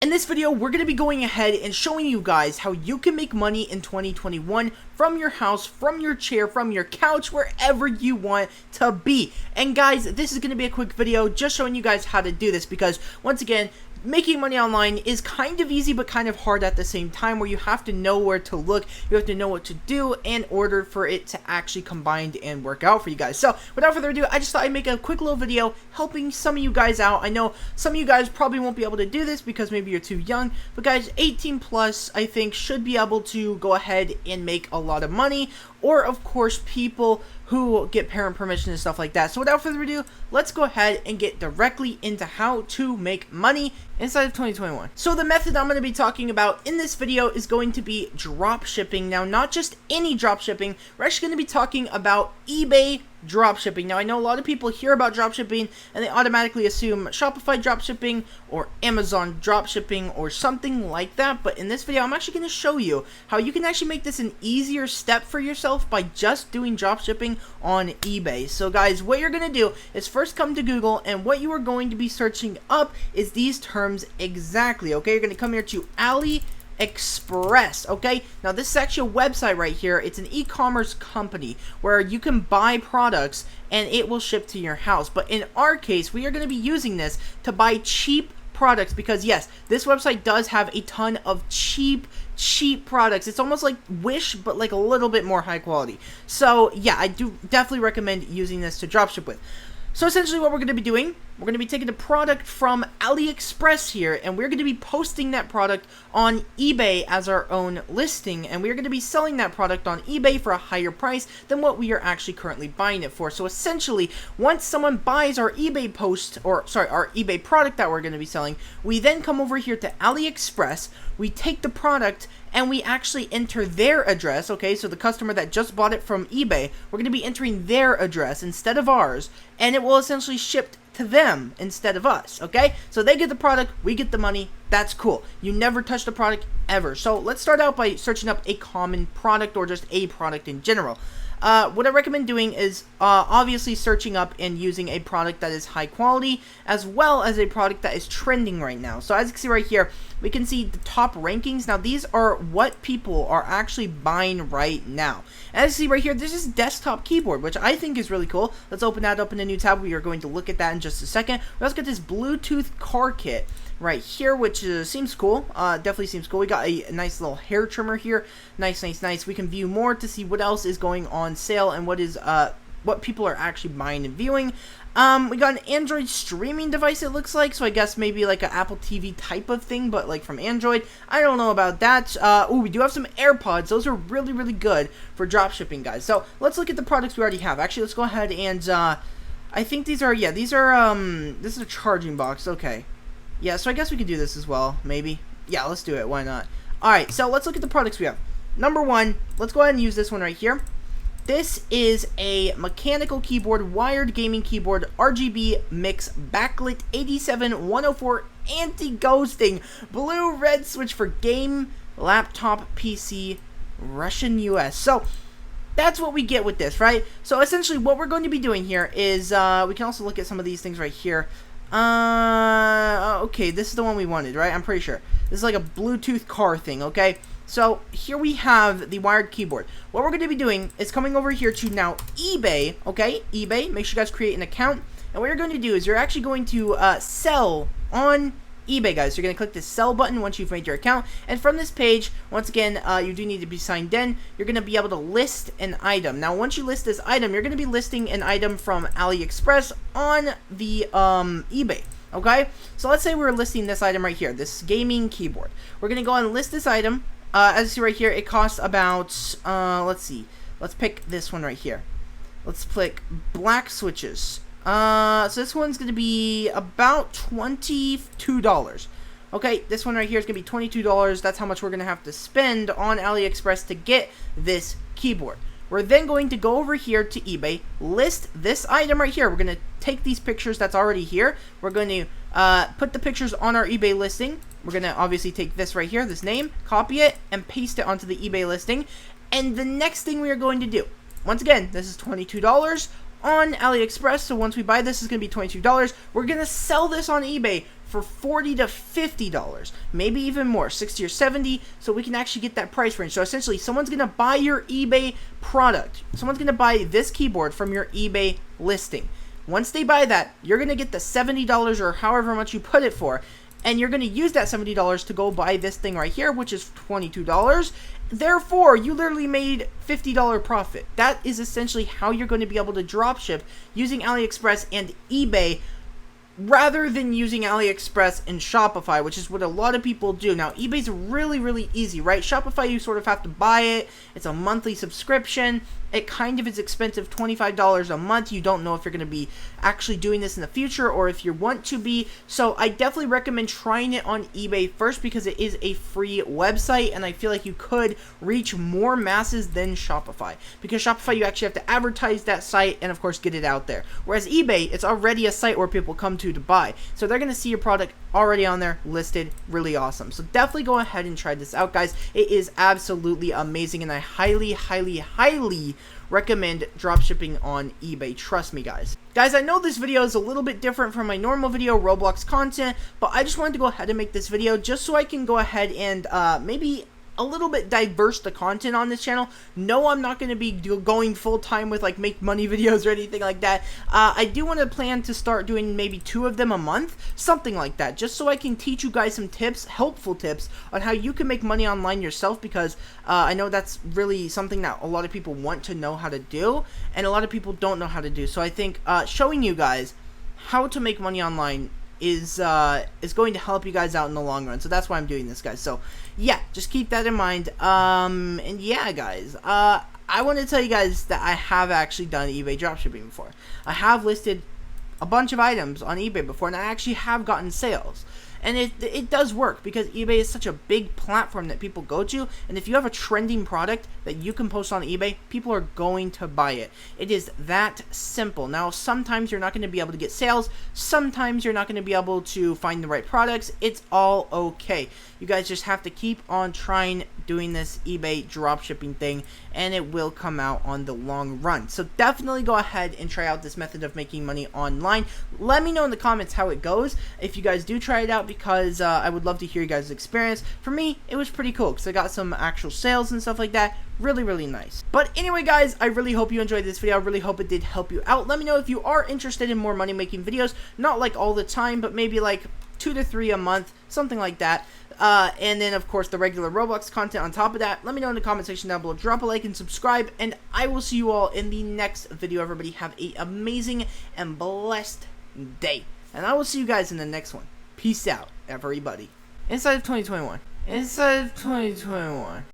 In this video, we're going to be going ahead and showing you guys how you can make money in 2021 from your house, from your chair, from your couch, wherever you want to be. And guys, this is going to be a quick video just showing you guys how to do this because, once again, making money online is kind of easy but kind of hard at the same time, where you have to know where to look, you have to know what to do in order for it to actually combine and work out for you guys. So without further ado, I just thought I'd make a quick little video helping some of you guys out. I know some of you guys probably won't be able to do this because maybe you're too young, but guys, 18 plus I think should be able to go ahead and make a lot of money, or of course people who get parent permission and stuff like that. So without further ado, let's go ahead and get directly into how to make money inside of 2021. So the method I'm going to be talking about in this video is going to be drop shipping. Now, not just any drop shipping, we're actually going to be talking about eBay drop shipping. Now, I know a lot of people hear about drop shipping and they automatically assume Shopify drop shipping or Amazon drop shipping or something like that, but in this video I'm actually going to show you how you can actually make this an easier step for yourself by just doing drop shipping on eBay. So guys, what you're going to do is first come to Google, and what you are going to be searching up is these terms exactly, okay? You're going to come here to AliExpress, okay? Now this is actually a website right here. It's an e-commerce company where you can buy products and it will ship to your house. But in our case, we are going to be using this to buy cheap products because yes, this website does have a ton of cheap products. It's almost like Wish, but like a little bit more high quality. So yeah, I do definitely recommend using this to dropship with. So essentially what we're going to be doing, we're going to be taking a product from AliExpress here, and we're going to be posting that product on eBay as our own listing, and we're going to be selling that product on eBay for a higher price than what we are actually currently buying it for. So essentially, once someone buys our eBay post, or sorry, our eBay product that we're going to be selling, we then come over here to AliExpress, we take the product, and we actually enter their address, okay? So the customer that just bought it from eBay, we're going to be entering their address instead of ours, and it will essentially ship to them instead of us, okay? So they get the product, we get the money. That's cool. You never touch the product ever. So let's start out by searching up a common product or just a product in general. What I recommend doing is obviously searching up and using a product that is high quality as well as a product that is trending right now. So as you can see right here, we can see the top rankings. Now these are what people are actually buying right now. As you see right here, this is desktop keyboard, which I think is really cool. Let's open that up in a new tab. We are going to look at that in just a second. We also got this Bluetooth car kit right here, which seems cool. Definitely seems cool. We got a nice little hair trimmer here. Nice. We can view more to see what else is going on sale and what is what people are actually buying and viewing. We got an Android streaming device, it looks like, so I guess maybe like an Apple TV type of thing, but like from Android. I don't know about that. Oh, we do have some AirPods. Those are really, really good for drop shipping, guys. So let's look at the products we already have. Actually, let's go ahead and I think these are, yeah, these are this is a charging box. Okay. Yeah, so I guess we could do this as well, maybe. Yeah, let's do it. Why not? Alright, so let's look at the products we have. Number one, let's go ahead and use this one right here. This is a mechanical keyboard, wired gaming keyboard, RGB mix, backlit 87104 anti-ghosting, blue-red switch for game, laptop, PC, Russian, US. So that's what we get with this, right? So essentially what we're going to be doing here is, we can also look at some of these things right here. Okay, this is the one we wanted, right? I'm pretty sure. This is like a Bluetooth car thing, okay? So here we have the wired keyboard. What we're going to be doing is coming over here to now eBay, okay? eBay, make sure you guys create an account. And what you're going to do is you're actually going to sell on eBay, guys. So you're going to click the sell button once you've made your account, and from this page, once again, you do need to be signed in. You're going to be able to list an item. Now once you list this item, you're going to be listing an item from AliExpress on the eBay, okay? So let's say we're listing this item right here, this gaming keyboard. We're going to go and list this item. As you see right here, it costs about let's see, let's pick this one right here. Let's click black switches. So this one's going to be about $22. Okay, this one right here is going to be $22. That's how much we're going to have to spend on AliExpress to get this keyboard. We're then going to go over here to eBay, list this item right here. We're going to take these pictures that's already here. We're going to put the pictures on our eBay listing. We're going to obviously take this right here, this name, copy it, and paste it onto the eBay listing. And the next thing we are going to do, once again, this is $22 on AliExpress. So once we buy this, it's going to be $22. We're going to sell this on eBay for $40 to $50, maybe even more, 60 or 70, so we can actually get that price range. So essentially, someone's gonna buy your eBay product. Someone's gonna buy this keyboard from your eBay listing. Once they buy that, you're gonna get the $70 or however much you put it for, and you're going to use that $70 to go buy this thing right here, which is $22. Therefore, you literally made $50 profit. That is essentially how you're going to be able to drop ship using AliExpress and eBay, rather than using AliExpress and Shopify, which is what a lot of people do. Now, eBay's really, really easy, right? Shopify, you sort of have to buy it. It's a monthly subscription. It kind of is expensive, $25 a month. You don't know if you're going to be actually doing this in the future or if you want to be. So I definitely recommend trying it on eBay first because it is a free website, and I feel like you could reach more masses than Shopify. Because Shopify, you actually have to advertise that site and, of course, get it out there. Whereas eBay, it's already a site where people come to buy. So they're going to see your product already on there, listed. Really awesome. So definitely go ahead and try this out, guys. It is absolutely amazing, and I highly, highly, highly recommend dropshipping on eBay. Trust me, guys. Guys, I know this video is a little bit different from my normal video Roblox content, but I just wanted to go ahead and make this video just so I can go ahead and maybe a little bit diverse the content on this channel. No, I'm not going to be going full time with like make money videos or anything like that. I do want to plan to start doing maybe 2 of them a month, something like that, just so I can teach you guys some tips, helpful tips on how you can make money online yourself, because I know that's really something that a lot of people want to know how to do, and a lot of people don't know how to do. So I think showing you guys how to make money online is going to help you guys out in the long run. So that's why I'm doing this, guys. So yeah, just keep that in mind. And yeah, guys, I want to tell you guys that I have actually done eBay dropshipping before. I have listed a bunch of items on eBay before, and I actually have gotten sales. And it does work because eBay is such a big platform that people go to, and if you have a trending product that you can post on eBay, people are going to buy it. It is that simple. Now, sometimes you're not going to be able to get sales. Sometimes you're not going to be able to find the right products. It's all okay. You guys just have to keep on trying doing this eBay dropshipping thing, and it will come out on the long run. So definitely go ahead and try out this method of making money online. Let me know in the comments how it goes if you guys do try it out, because I would love to hear you guys' experience. For me, it was pretty cool because I got some actual sales and stuff like that. Really, really nice. But anyway, guys, I really hope you enjoyed this video. I really hope it did help you out. Let me know if you are interested in more money making videos, not like all the time, but maybe like 2 to 3 a month, something like that. And then, of course, the regular Roblox content on top of that. Let me know in the comment section down below. Drop a like and subscribe, and I will see you all in the next video. Everybody have an amazing and blessed day, and I will see you guys in the next one. Peace out, everybody. Inside of 2021. Inside of 2021.